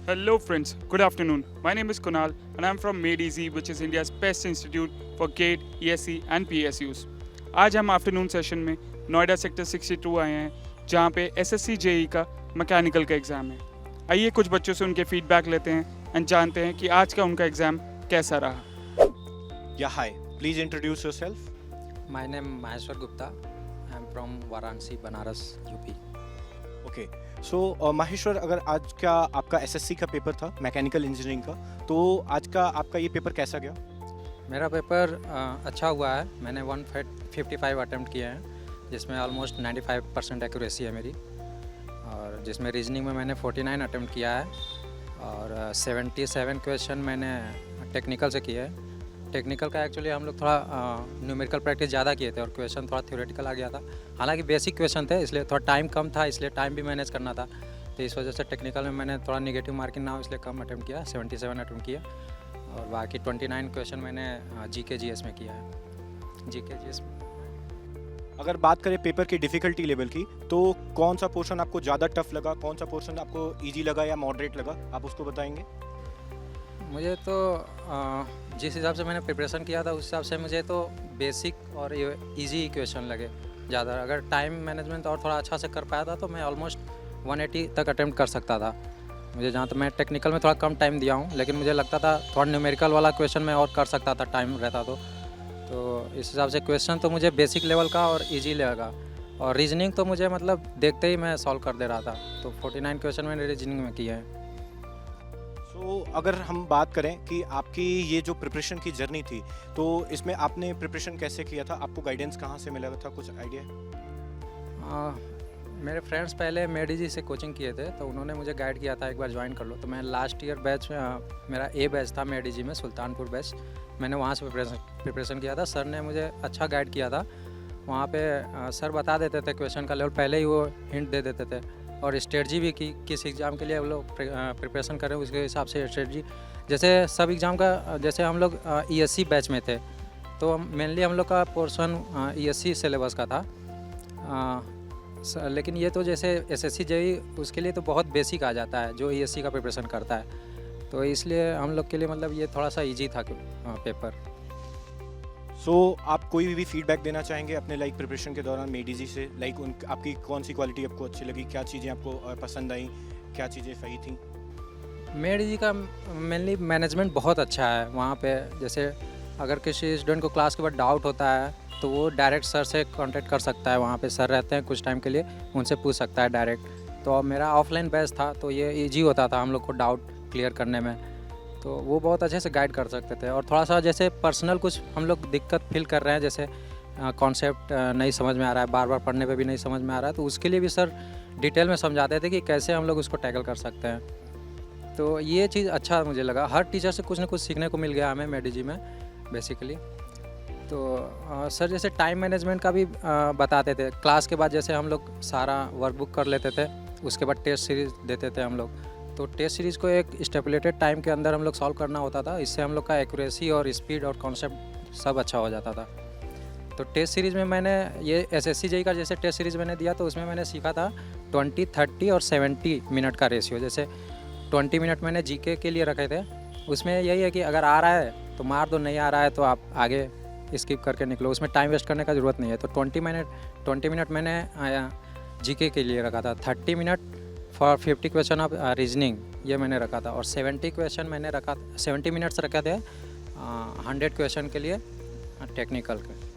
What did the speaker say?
Hello friends, good afternoon. My name is Kunal and I'm from MadeEasy, which is India's best institute for GATE, ESE and PSUs. आज हम afternoon session में Noida sector 62 आए हैं, जहाँ पे SSC JEE का mechanical का exam है। आइए कुछ बच्चों से उनके फीडबैक लेते हैं एंड जानते हैं कि आज का उनका एग्ज़ाम कैसा रहा। Yeah, hi. Please introduce yourself. My name is Maheshwar Gupta. I am from Varanasi, Banaras, UP. Okay. So Maheshwar, अगर आज का आपका SSC का पेपर था मैकेनिकल इंजीनियरिंग का, तो आज का आपका ये पेपर कैसा गया? मेरा पेपर अच्छा हुआ है। मैंने 155 अटैम्प्ट किए हैं, जिसमें ऑलमोस्ट 95% एक्यूरेसी है मेरी, और जिसमें रीजनिंग में मैंने 49 अटैम्प्ट किया है और 77 क्वेश्चन मैंने टेक्निकल से किए हैं। टेक्निकल का एक्चुअली हम लोग थोड़ा न्यूमेरिकल प्रैक्टिस ज़्यादा किए थे और क्वेश्चन थोड़ा थ्योरेटिकल आ गया था। हालांकि बेसिक क्वेश्चन थे, इसलिए थोड़ा टाइम कम था, इसलिए टाइम भी मैनेज करना था, तो इस वजह से टेक्निकल में मैंने थोड़ा नेगेटिव मार्किंग ना हो इसलिए कम अटैम्प्ट किया, 77 अटैम्प्ट किया। और बाकी 29 क्वेश्चन मैंने GK GS में किया है। GK GS अगर बात करें पेपर की डिफ़िकल्टी लेवल की, तो कौन सा पोर्शन आपको ज़्यादा टफ लगा, कौन सा पोर्शन आपको इजी लगा या मॉडरेट लगा, आप उसको बताएंगे? मुझे तो जिस हिसाब से मैंने प्रिपरेशन किया था उस हिसाब से मुझे तो बेसिक और इजी क्वेश्चन लगे ज़्यादा। अगर टाइम मैनेजमेंट और थोड़ा अच्छा से कर पाया था तो मैं ऑलमोस्ट 180 तक अटेम्प्ट कर सकता था। मुझे जहाँ तक मैं टेक्निकल में थोड़ा कम टाइम दिया हूँ, लेकिन मुझे लगता था थोड़ा न्यूमेरिकल वाला क्वेश्चन मैं और कर सकता था, टाइम रहता तो इस हिसाब से क्वेश्चन तो मुझे बेसिक लेवल का और ईजी लगा। और रीजनिंग तो मुझे मतलब देखते ही मैं सॉल्व कर दे रहा था, तो 49 क्वेश्चन मैंने रीजनिंग में किए हैं। अगर हम बात करें कि आपकी ये जो प्रिपरेशन की जर्नी थी, तो इसमें आपने प्रिपरेशन कैसे किया था, आपको गाइडेंस कहाँ से मिला था, कुछ आइडिया? मेरे फ्रेंड्स पहले MadeEasy से कोचिंग किए थे, तो उन्होंने मुझे गाइड किया था एक बार ज्वाइन कर लो। तो मैं लास्ट ईयर बैच मेरा A बैच था MadeEasy में, सुल्तानपुर बैच, मैंने वहाँ से प्रिपरेशन किया था। सर ने मुझे अच्छा गाइड किया था। वहाँ पे सर बता देते थे क्वेश्चन का लेवल, पहले ही वो हिंट दे देते थे, और स्ट्रेटजी भी कि किस एग्ज़ाम के लिए हम लोग प्रिपरेशन करें उसके हिसाब से स्ट्रेटजी। जैसे सब एग्ज़ाम का, जैसे हम लोग ESC बैच में थे, तो मेनली हम लोग का पोर्शन ESC सिलेबस का था। लेकिन ये तो जैसे SSC JEE उसके लिए तो बहुत बेसिक आ जाता है जो ESC का प्रिपरेशन करता है, तो इसलिए हम लोग के लिए मतलब ये थोड़ा सा ईजी था पेपर। आप कोई भी फीडबैक देना चाहेंगे अपने प्रिपरेशन के दौरान MadeEasy से? आपकी कौन सी क्वालिटी आपको अच्छी लगी, क्या चीज़ें आपको पसंद आई, क्या चीज़ें सही थी? MadeEasy का मेनली मैनेजमेंट बहुत अच्छा है। वहाँ पे जैसे अगर किसी स्टूडेंट को क्लास के बाद डाउट होता है तो वो डायरेक्ट सर से कांटेक्ट कर सकता है। वहाँ पे सर रहते हैं कुछ टाइम के लिए, उनसे पूछ सकता है डायरेक्ट। तो मेरा ऑफलाइन बैच था तो ये ईजी होता था हम लोग को डाउट क्लियर करने में, तो वो बहुत अच्छे से गाइड कर सकते थे। और थोड़ा सा जैसे पर्सनल कुछ हम लोग दिक्कत फील कर रहे हैं, जैसे कॉन्सेप्ट नहीं समझ में आ रहा है, बार बार पढ़ने पे भी नहीं समझ में आ रहा है, तो उसके लिए भी सर डिटेल में समझाते थे कि कैसे हम लोग उसको टैकल कर सकते हैं। तो ये चीज़ अच्छा मुझे लगा। हर टीचर से कुछ ना कुछ सीखने को मिल गया हमें MadeEasy में बेसिकली। तो सर जैसे टाइम मैनेजमेंट का भी बताते थे। क्लास के बाद जैसे हम लोग सारा वर्कबुक कर लेते थे, उसके बाद टेस्ट सीरीज़ देते थे हम लोग, तो टेस्ट सीरीज़ को एक स्टेपुलेटेड टाइम के अंदर हम लोग सॉल्व करना होता था। इससे हम लोग का एक्यूरेसी और स्पीड और कॉन्सेप्ट सब अच्छा हो जाता था। तो टेस्ट सीरीज़ में मैंने ये SSC JEE का जैसे टेस्ट सीरीज़ मैंने दिया, तो उसमें मैंने सीखा था 20, 30 और 70 मिनट का रेशियो। जैसे 20 मिनट मैंने GK के लिए रखे थे, उसमें यही है कि अगर आ रहा है तो मार दो, नहीं आ रहा है तो आप आगे स्किप करके निकलो, उसमें टाइम वेस्ट करने का ज़रूरत नहीं है। तो 20 मिनट मैंने GK के लिए रखा था, 30 minute for 50 question of reasoning ये मैंने रखा था, और 70 क्वेश्चन मैंने रखा, 70 मिनट्स रखे थे 100 क्वेश्चन के लिए टेक्निकल के।